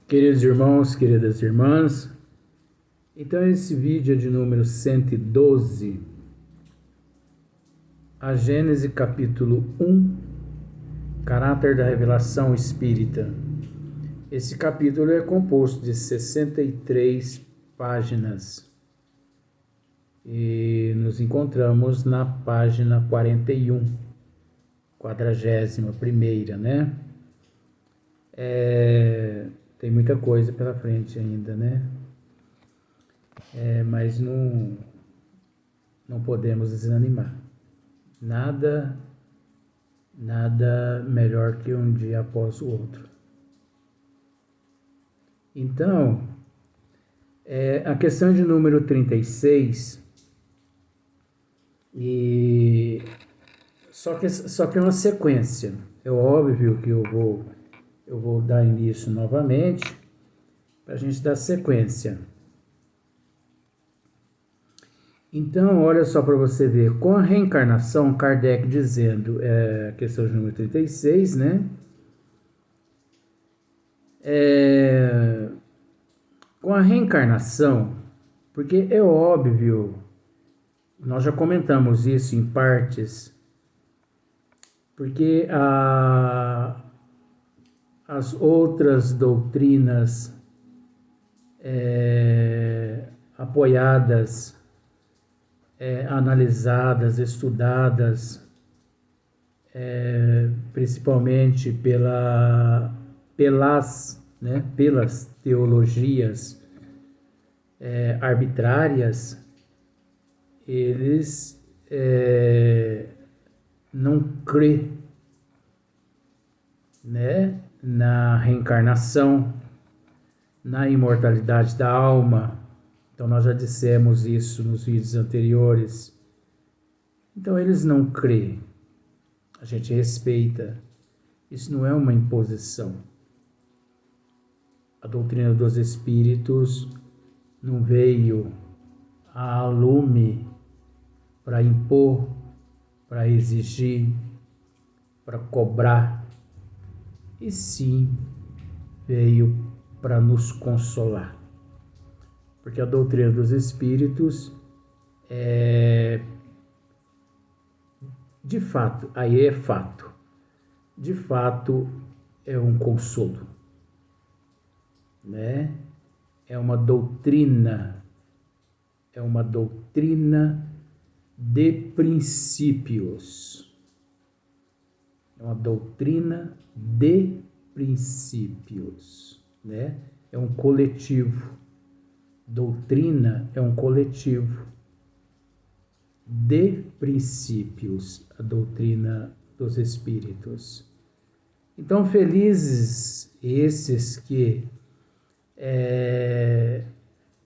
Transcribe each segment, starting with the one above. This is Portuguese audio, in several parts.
Queridos irmãos, queridas irmãs, então esse vídeo é de número 112, a Gênese capítulo 1, caráter da revelação espírita. Esse capítulo é composto de 63 páginas e nos encontramos na página 41, 41ª, né? Tem muita coisa pela frente ainda, né? Mas não podemos desanimar. Nada melhor que um dia após o outro. Então, a questão de número 36, só que é uma sequência. É óbvio que eu vou dar início novamente para a gente dar sequência. Então, olha só para você ver, com a reencarnação, Kardec dizendo, questão de número 36, né? Com a reencarnação, porque é óbvio, nós já comentamos isso em partes, porque as outras doutrinas apoiadas, analisadas, estudadas, principalmente pelas teologias arbitrárias, eles não crê, né, na reencarnação, na imortalidade da alma. Então nós já dissemos isso nos vídeos anteriores. Então eles não crêem. A gente respeita. Isso não é uma imposição. A doutrina dos espíritos não veio a lume para impor, para exigir, para cobrar, e sim veio para nos consolar. Porque a doutrina dos espíritos de fato, aí é fato, de fato é um consolo, né? É uma doutrina de princípios. É uma doutrina de princípios, né? É um coletivo. Doutrina é um coletivo de princípios, a doutrina dos espíritos. Então, felizes esses que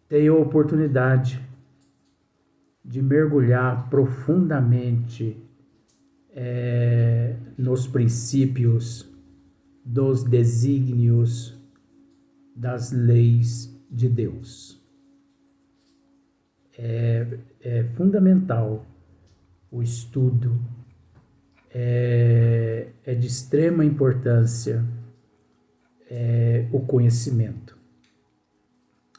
têm a oportunidade de mergulhar profundamente nos princípios dos desígnios das leis de Deus. É fundamental o estudo, é de extrema importância o conhecimento.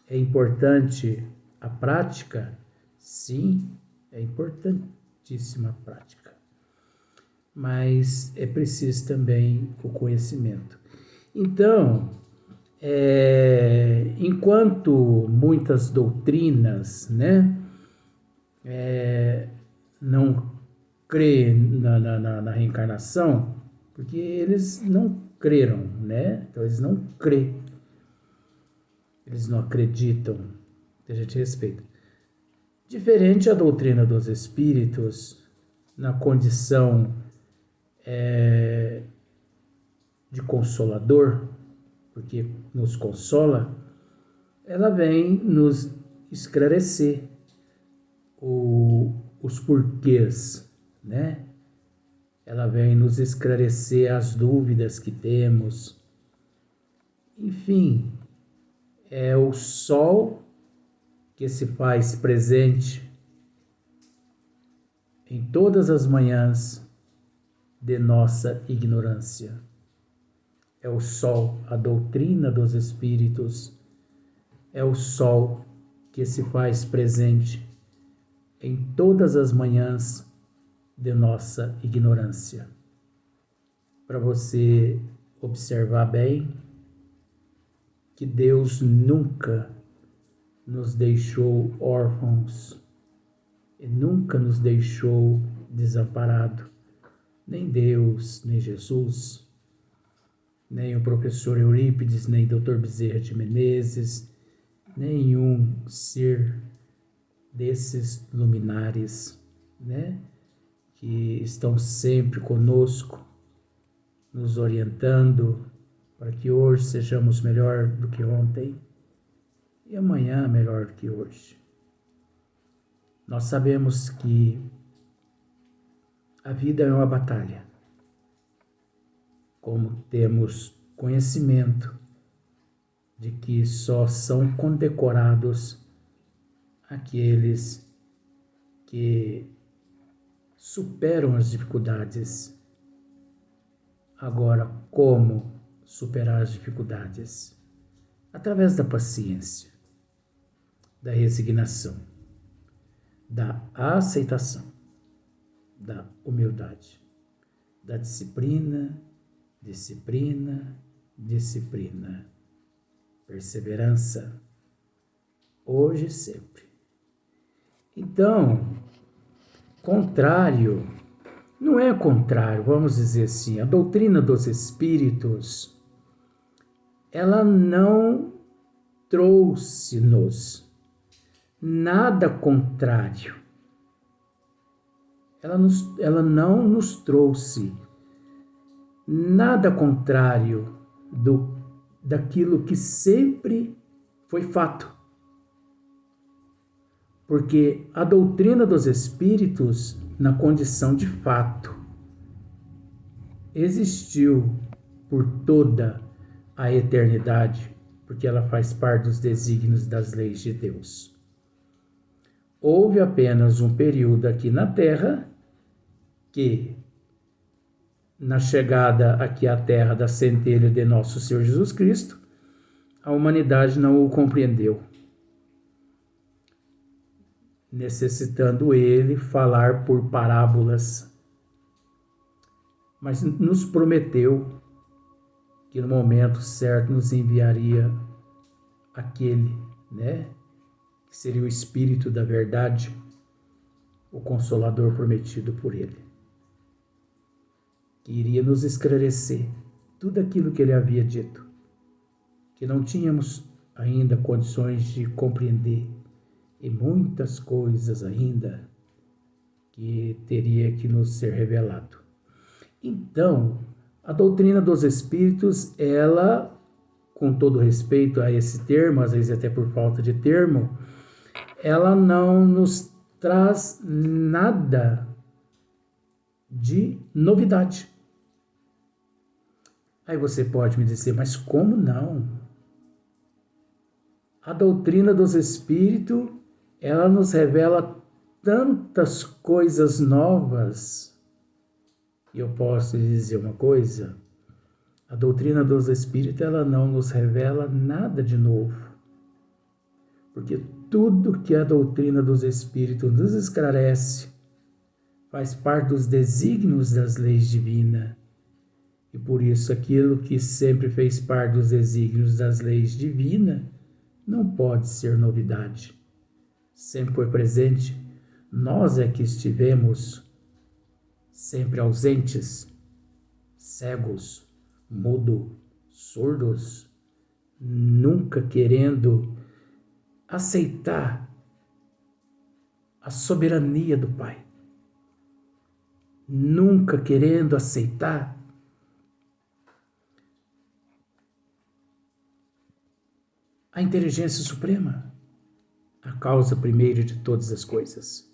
É importante a prática? Sim, é importantíssima a prática. Mas é preciso também o conhecimento. Então, enquanto muitas doutrinas, né, não crê na reencarnação, porque eles não creram, né? Então eles não crê, eles não acreditam, a gente respeita. Diferente a doutrina dos espíritos, na condição de consolador, porque nos consola, ela vem nos esclarecer os porquês, né? Ela vem nos esclarecer as dúvidas que temos. Enfim, é o sol que se faz presente em todas as manhãs de nossa ignorância. é o sol, a doutrina dos espíritos é o sol que se faz presente em todas as manhãs de nossa ignorância. Para você observar bem que Deus nunca nos deixou órfãos e nunca nos deixou desamparado. Nem Deus, nem Jesus, nem o professor Eurípides, nem Dr. Bezerra de Menezes, nenhum ser desses luminares, né, que estão sempre conosco, nos orientando para que hoje sejamos melhor do que ontem e amanhã melhor do que hoje. Nós sabemos que a vida é uma batalha. Como temos conhecimento de que só são condecorados aqueles que superam as dificuldades. Agora, como superar as dificuldades? Através da paciência, da resignação, da aceitação, da humildade, da disciplina, perseverança, hoje e sempre. Então, contrário, não é contrário, vamos dizer assim, a doutrina dos espíritos, ela não trouxe-nos nada contrário. Ela não nos trouxe nada contrário daquilo que sempre foi fato. Porque a doutrina dos espíritos, na condição de fato, existiu por toda a eternidade, porque ela faz parte dos desígnios das leis de Deus. Houve apenas um período aqui na Terra que, na chegada aqui à Terra da centelha de nosso Senhor Jesus Cristo, a humanidade não o compreendeu, necessitando ele falar por parábolas, mas nos prometeu que no momento certo nos enviaria aquele, né, que seria o Espírito da Verdade, o Consolador prometido por ele, que iria nos esclarecer tudo aquilo que ele havia dito, que não tínhamos ainda condições de compreender, e muitas coisas ainda que teria que nos ser revelado. Então, a doutrina dos espíritos, ela, com todo respeito a esse termo, às vezes até por falta de termo, ela não nos traz nada de novidade. Aí você pode me dizer, mas como não? A doutrina dos espíritos, ela nos revela tantas coisas novas. E eu posso lhe dizer uma coisa, a doutrina dos espíritos, ela não nos revela nada de novo. Porque tudo que a doutrina dos espíritos nos esclarece faz parte dos desígnios das leis divinas. E por isso aquilo que sempre fez parte dos desígnios das leis divinas não pode ser novidade. Sempre foi presente. Nós é que estivemos sempre ausentes, cegos, mudos, surdos, nunca querendo aceitar a soberania do Pai, nunca querendo aceitar a inteligência suprema, a causa primeira de todas as coisas.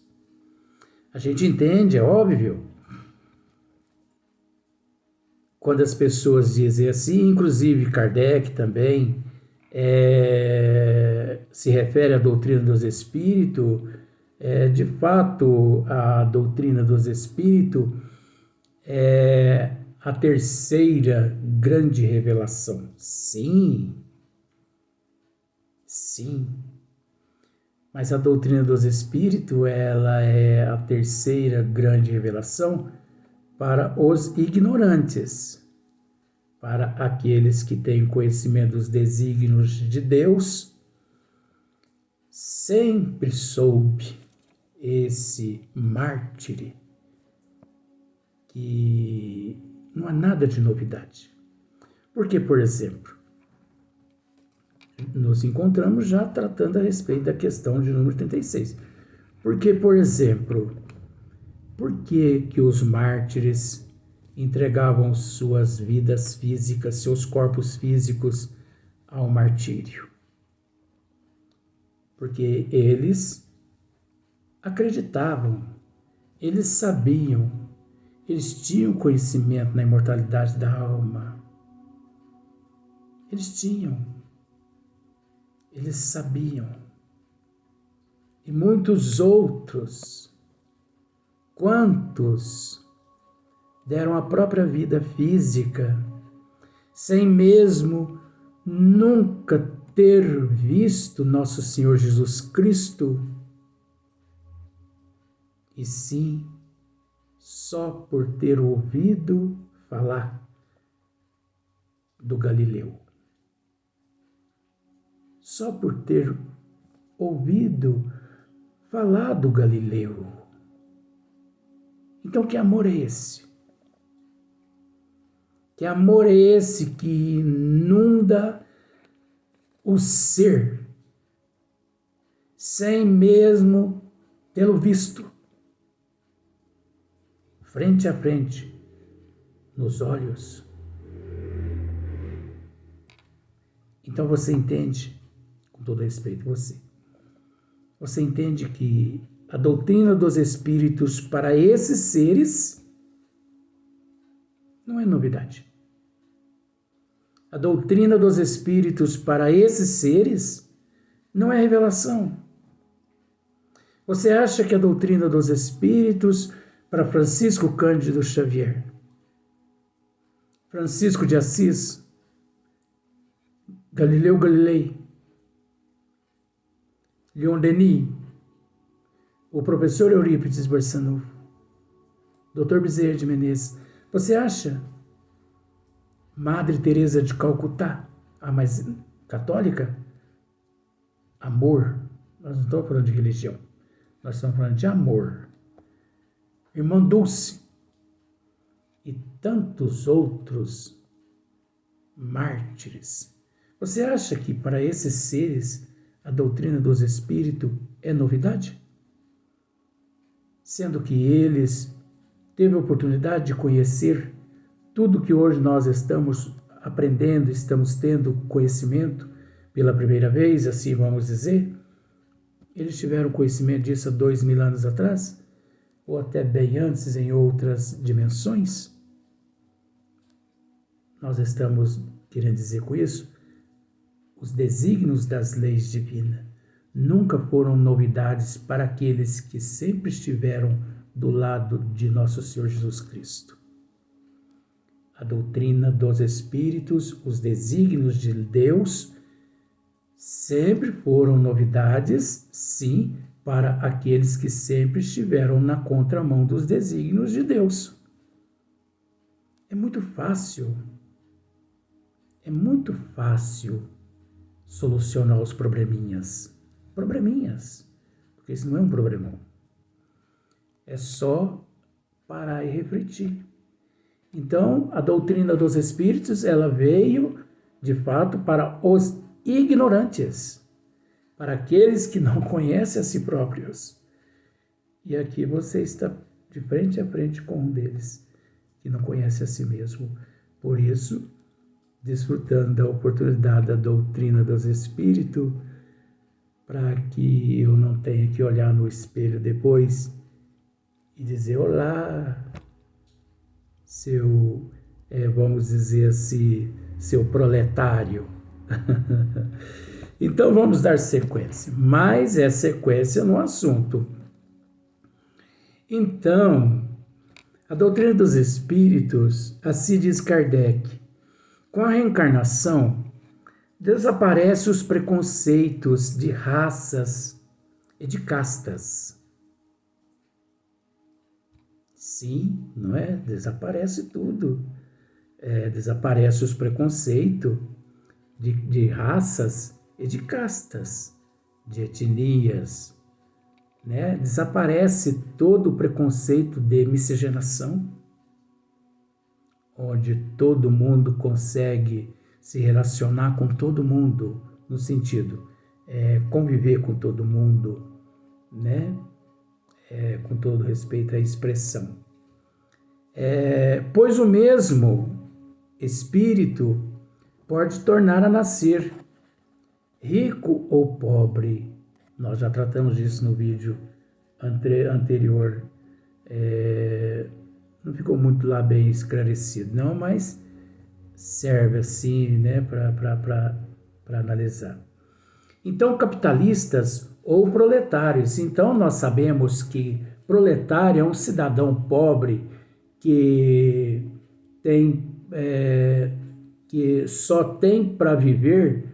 A gente entende, é óbvio, quando as pessoas dizem assim, inclusive Kardec também se refere à doutrina dos espíritos, de fato a doutrina dos espíritos a terceira grande revelação. Sim, sim. Mas a doutrina dos espíritos, ela é a terceira grande revelação para os ignorantes, para aqueles que têm conhecimento dos desígnios de Deus. Sempre soube esse mártir que não há nada de novidade. Porque, por exemplo, nos encontramos já tratando a respeito da questão de número 36. Porque, por exemplo, por que os mártires entregavam suas vidas físicas, seus corpos físicos ao martírio? Porque eles acreditavam, eles sabiam, eles tinham conhecimento na imortalidade da alma. Eles tinham, eles sabiam. E muitos outros, quantos deram a própria vida física, sem mesmo nunca ter visto nosso Senhor Jesus Cristo, e sim só por ter ouvido falar do Galileu. Só por ter ouvido falar do Galileu. Então, que amor é esse? Que amor é esse que inunda o ser, sem mesmo tê-lo visto, frente a frente, nos olhos? Então você entende, com todo respeito, você entende que a doutrina dos espíritos para esses seres não é novidade. A doutrina dos espíritos para esses seres não é revelação. Você acha que a doutrina dos espíritos para Francisco Cândido Xavier, Francisco de Assis, Galileu Galilei, Leon Denis, o professor Eurípides Barçanufo, Dr. Bezerra de Menezes, você acha Madre Teresa de Calcutá, a mais católica? Amor. Nós não estamos falando de religião, nós estamos falando de amor. Irmã Dulce e tantos outros mártires. Você acha que para esses seres a doutrina dos espíritos é novidade? Sendo que eles teve a oportunidade de conhecer tudo que hoje nós estamos aprendendo, estamos tendo conhecimento pela primeira vez, assim vamos dizer. Eles tiveram conhecimento disso há 2000 anos atrás, ou até bem antes em outras dimensões. Nós estamos querendo dizer com isso, os desígnios das leis divinas nunca foram novidades para aqueles que sempre estiveram do lado de nosso Senhor Jesus Cristo. A doutrina dos espíritos, os desígnios de Deus, sempre foram novidades, sim, para aqueles que sempre estiveram na contramão dos desígnios de Deus. É muito fácil solucionar os probleminhas, porque isso não é um problemão. É só parar e refletir. Então, a doutrina dos espíritos, ela veio, de fato, para os ignorantes, para aqueles que não conhecem a si próprios. E aqui você está de frente a frente com um deles, que não conhece a si mesmo. Por isso, desfrutando da oportunidade da doutrina dos espíritos, para que eu não tenha que olhar no espelho depois e dizer: olá, seu, vamos dizer assim, seu proletário. Então vamos dar sequência, mas é sequência no assunto. Então, A doutrina dos espíritos, assim diz Kardec, com a reencarnação, desaparecem os preconceitos de raças e de castas. Sim, não é? Desaparece tudo. Desaparece os preconceitos de raças e de castas, de etnias, né? Desaparece todo o preconceito de miscigenação, onde todo mundo consegue se relacionar com todo mundo, no sentido, conviver com todo mundo, né? Com todo respeito à expressão. Pois o mesmo espírito pode tornar a nascer, rico ou pobre. Nós já tratamos disso no vídeo anterior. Não ficou muito lá bem esclarecido, não, mas serve assim, né, para analisar. Então, capitalistas ou proletários. Então, nós sabemos que proletário é um cidadão pobre que só tem para viver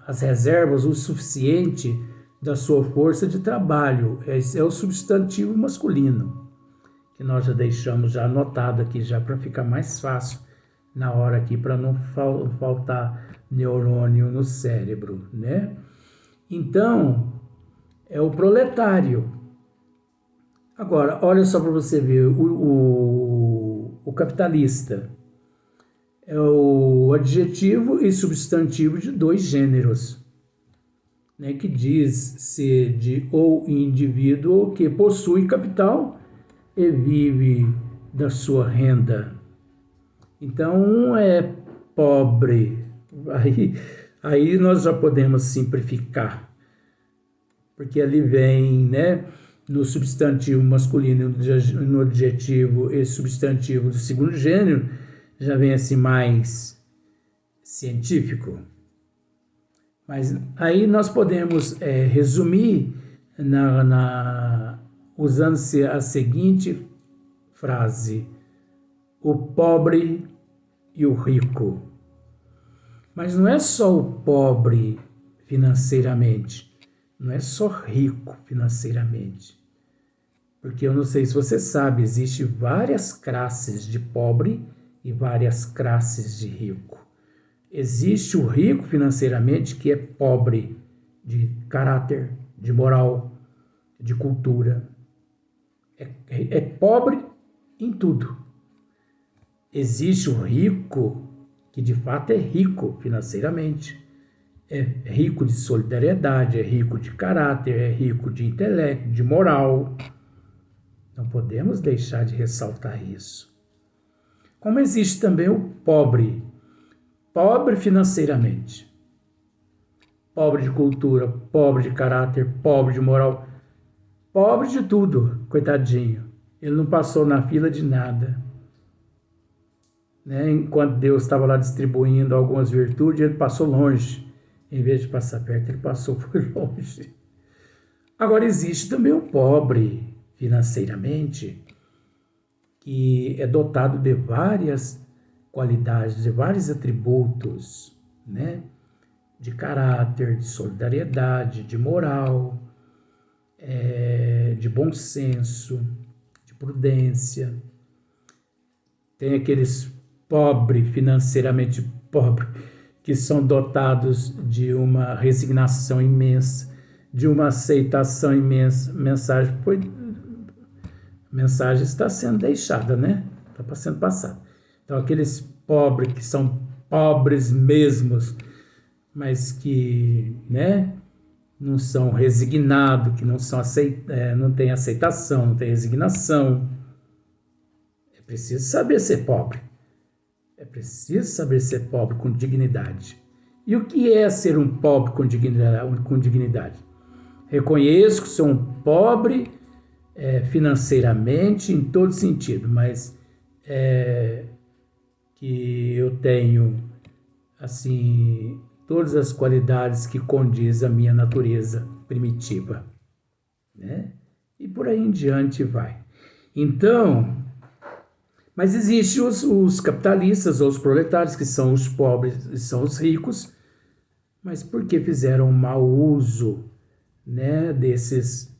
as reservas o suficiente da sua força de trabalho. Esse é o substantivo masculino, que nós já deixamos já anotado aqui, já para ficar mais fácil na hora aqui, para não faltar neurônio no cérebro, né? Então, é o proletário. Agora, olha só para você ver, o capitalista é o adjetivo e substantivo de dois gêneros, né, que diz ser de ou indivíduo que possui capital e vive da sua renda. Então, um é pobre. Aí nós já podemos simplificar, porque ali vem, né, no substantivo masculino, no adjetivo e substantivo do segundo gênero, já vem assim mais científico. Mas aí nós podemos resumir usando-se a seguinte frase: o pobre e o rico. Mas não é só o pobre financeiramente, não é só rico financeiramente. Porque eu não sei se você sabe, existe várias classes de pobre e várias classes de rico. Existe o rico financeiramente, que é pobre de caráter, de moral, de cultura. É pobre em tudo. Existe o rico que de fato é rico financeiramente. É rico de solidariedade, é rico de caráter, é rico de intelecto, de moral. Não podemos deixar de ressaltar isso. Como existe também o pobre financeiramente, pobre de cultura, pobre de caráter, pobre de moral, pobre de tudo, coitadinho. Ele não passou na fila de nada, né? Enquanto Deus estava lá distribuindo algumas virtudes, ele passou longe. Em vez de passar perto, ele passou por longe. Agora, existe também o pobre financeiramente, que é dotado de várias qualidades, de vários atributos, né? De caráter, de solidariedade, de moral, de bom senso, de prudência. Tem aqueles pobres, financeiramente pobres, que são dotados de uma resignação imensa, de uma aceitação imensa. Mensagem está sendo deixada, né? Está sendo passada. Então, aqueles pobres que são pobres mesmos, mas que, né, não são resignados, que não têm aceitação, não têm resignação. É preciso saber ser pobre. É preciso saber ser pobre com dignidade. E o que é ser um pobre com dignidade? Reconheço que sou um pobre financeiramente, em todo sentido, mas que eu tenho, assim, todas as qualidades que condiz a minha natureza primitiva, né? E por aí em diante vai. Então, mas existem os capitalistas ou os proletários, que são os pobres e são os ricos, mas porque fizeram mau uso, né, desses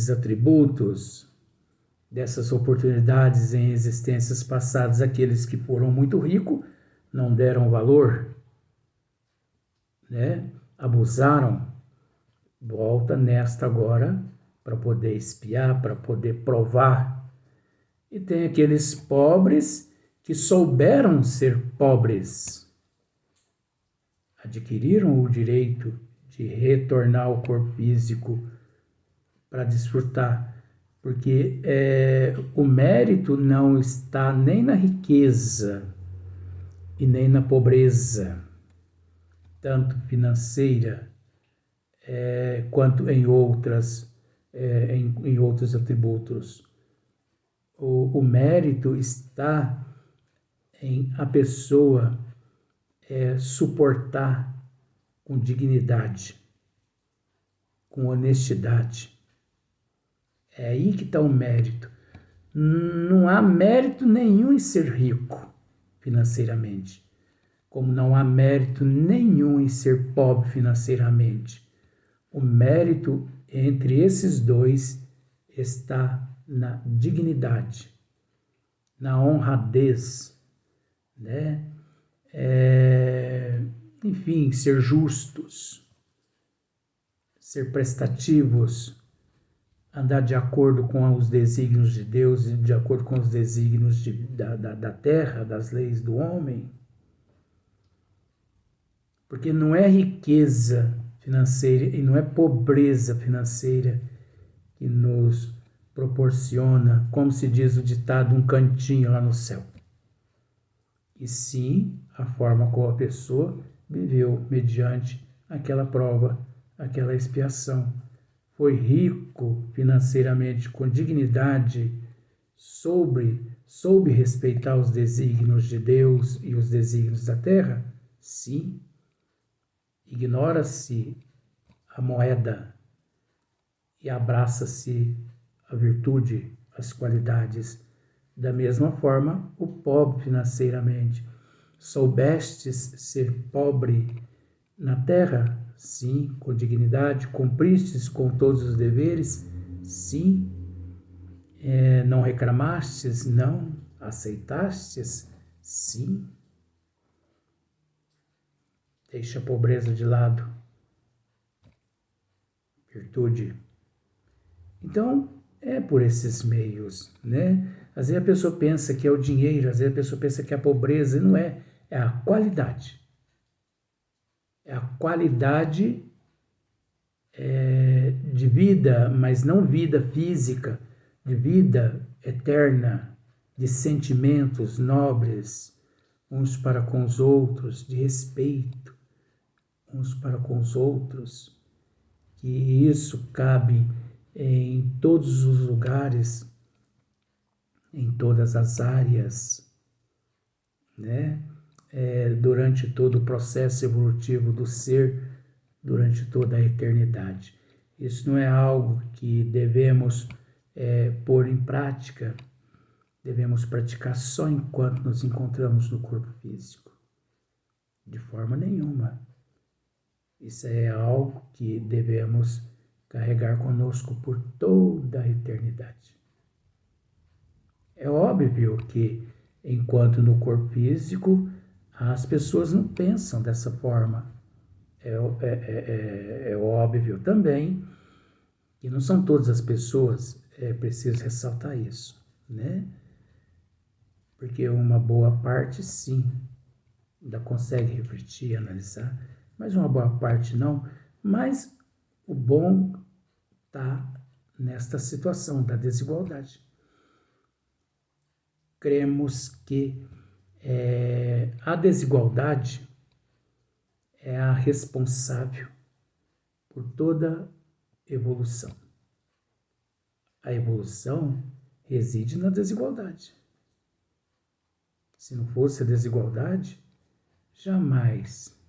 atributos, dessas oportunidades em existências passadas, aqueles que foram muito ricos não deram valor, né, abusaram, volta nesta agora para poder espiar, para poder provar. E tem aqueles pobres que souberam ser pobres, adquiriram o direito de retornar ao corpo físico para desfrutar, porque o mérito não está nem na riqueza e nem na pobreza, tanto financeira quanto em outros atributos. O mérito está em a pessoa suportar com dignidade, com honestidade. É aí que está o mérito. Não há mérito nenhum em ser rico financeiramente, como não há mérito nenhum em ser pobre financeiramente. O mérito entre esses dois está na dignidade, na honradez, né? Enfim, ser justos, ser prestativos, andar de acordo com os desígnios de Deus e de acordo com os desígnios da terra, das leis do homem. Porque não é riqueza financeira e não é pobreza financeira que nos proporciona, como se diz o ditado, um cantinho lá no céu. E sim a forma como a pessoa viveu mediante aquela prova, aquela expiação. Foi rico financeiramente, com dignidade, soube respeitar os desígnios de Deus e os desígnios da terra? Sim. Ignora-se a moeda e abraça-se a virtude, as qualidades. Da mesma forma, o pobre financeiramente. Soubestes ser pobre na terra? Sim. Com dignidade. Cumpristes com todos os deveres? Sim. Não reclamastes? Não. Aceitastes? Sim. Deixa a pobreza de lado. Virtude. Então, é por esses meios, né? Às vezes a pessoa pensa que é o dinheiro, às vezes a pessoa pensa que é a pobreza, e não é. É a qualidade. É a qualidade de vida, mas não vida física, de vida eterna, de sentimentos nobres, uns para com os outros, de respeito, uns para com os outros, que isso cabe em todos os lugares, em todas as áreas, né? Durante todo o processo evolutivo do ser, durante toda a eternidade. Isso não é algo que devemos pôr em prática, devemos praticar só enquanto nos encontramos no corpo físico. De forma nenhuma. Isso é algo que devemos carregar conosco por toda a eternidade. É óbvio que, enquanto no corpo físico, as pessoas não pensam dessa forma. É óbvio também que não são todas as pessoas, é preciso ressaltar isso, né? Porque uma boa parte, sim, ainda consegue refletir, analisar, mas uma boa parte não. Mas o bom está nesta situação da desigualdade. Cremos que a desigualdade é a responsável por toda evolução. A evolução reside na desigualdade. Se não fosse a desigualdade, jamais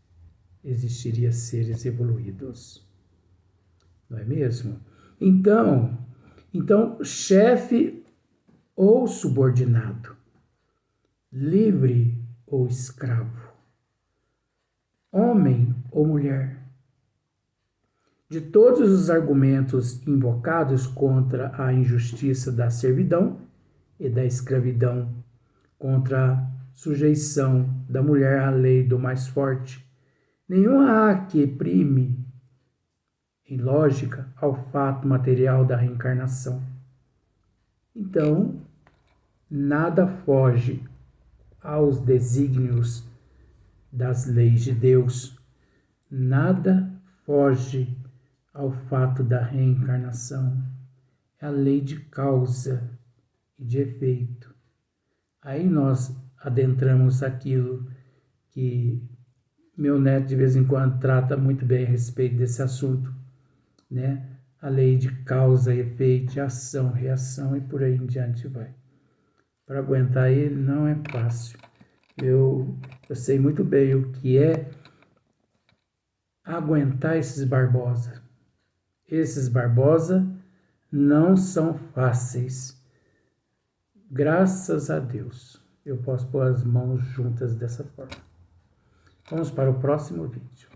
existiria seres evoluídos. Não é mesmo? Então, chefe ou subordinado, livre ou escravo, homem ou mulher. De todos os argumentos invocados contra a injustiça da servidão e da escravidão, contra a sujeição da mulher à lei do mais forte, nenhum há que prime, em lógica, ao fato material da reencarnação. Então, nada foge aos desígnios das leis de Deus, nada foge ao fato da reencarnação. É a lei de causa e de efeito. Aí nós adentramos aquilo que meu neto de vez em quando trata muito bem a respeito desse assunto, né? A lei de causa e efeito, de ação, reação e por aí em diante vai. Para aguentar ele não é fácil. Eu sei muito bem o que é aguentar esses Barbosa. Esses Barbosa não são fáceis. Graças a Deus, eu posso pôr as mãos juntas dessa forma. Vamos para o próximo vídeo.